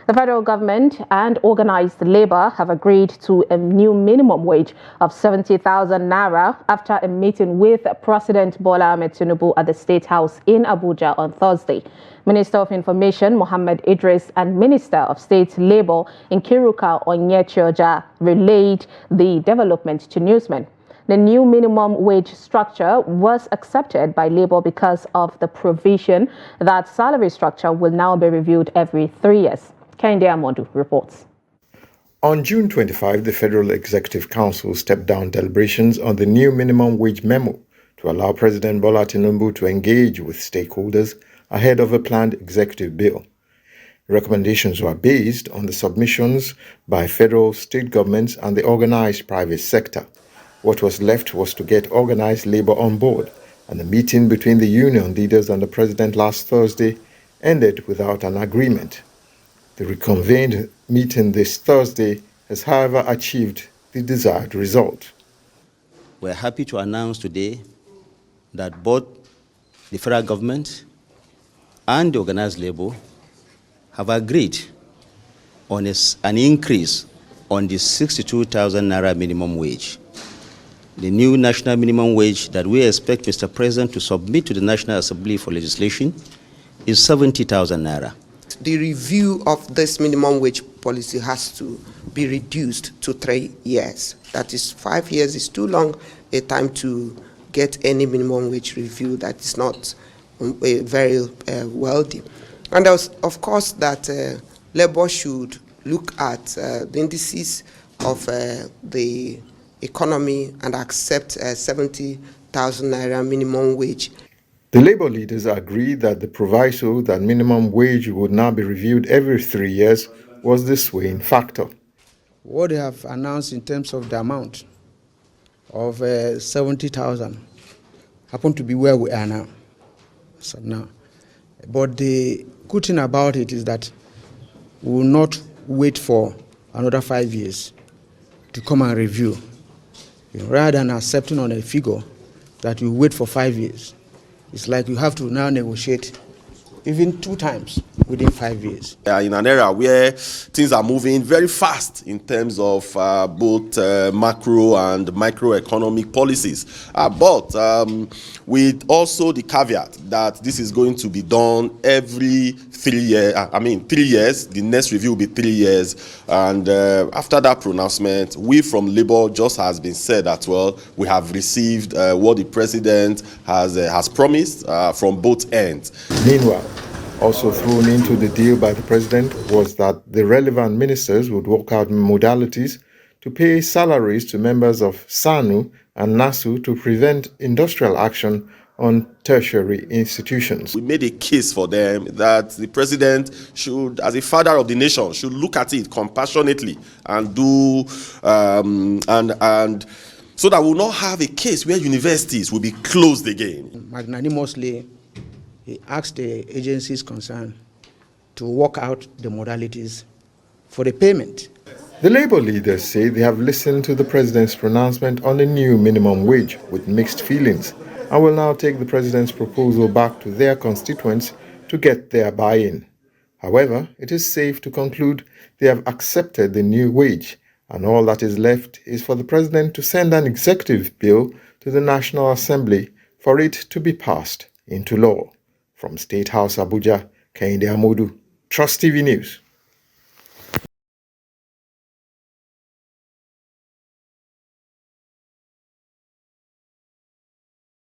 The federal government and Organised Labour have agreed to a new minimum wage of 70,000 Naira after a meeting with President Bola Tinubu at the State House in Abuja on Thursday. Minister of Information Mohammed Idris and Minister of State Labour Nkiruka Onyecheoja relayed the development to Newsmen. The new minimum wage structure was accepted by Labour because of the provision that salary structure will now be reviewed every 3 years. Kende Amodu reports. On June 25, the Federal Executive Council stepped down deliberations on the new minimum wage memo to allow President Bola Tinubu to engage with stakeholders ahead of a planned executive bill. Recommendations were based on the submissions by federal, state governments and the organized private sector. What was left was to get Organised Labour on board, and the meeting between the union leaders and the president last Thursday ended without an agreement. The reconvened meeting this Thursday has, however, achieved the desired result. We're happy to announce today that both the federal government and the Organised Labour have agreed on an increase on the 62,000 Naira minimum wage. The new national minimum wage that we expect Mr. President to submit to the National Assembly for legislation is 70,000 Naira. The review of this minimum wage policy has to be reduced to 3 years. That is, 5 years is too long a time to get any minimum wage review that is not very wealthy. And of course that Labour should look at the indices of the economy and accept 70,000 Naira minimum wage. The Labour leaders agreed that the proviso that minimum wage would now be reviewed every 3 years was the swaying factor. What they have announced in terms of the amount of 70,000 happened to be where we are now. So now. But the good thing about it is that we will not wait for another 5 years to come and review. Rather than accepting on a figure that you wait for 5 years, it's like you have to now negotiate even 2 times within 5 years. In an era where things are moving very fast in terms of both macro and microeconomic policies, but with also the caveat that this is going to be done every 3 years. 3 years. The next review will be 3 years, and after that pronouncement, we from Labour, just has been said as well, we have received what the president has promised from both ends. Meanwhile, also thrown into the deal by the president was that the relevant ministers would work out modalities to pay salaries to members of SSANU and NASU to prevent industrial action on tertiary institutions. We made a case for them that the president should, as a father of the nation, should look at it compassionately and do and so that we'll not have a case where universities will be closed again. Magnanimously, he asked the agencies concerned to work out the modalities for the payment. The Labour leaders say they have listened to the president's pronouncement on the new minimum wage with mixed feelings and will now take the president's proposal back to their constituents to get their buy-in. However, it is safe to conclude they have accepted the new wage, and all that is left is for the president to send an executive bill to the National Assembly for it to be passed into law. From State House Abuja, Kende Amodu, Trust TV News.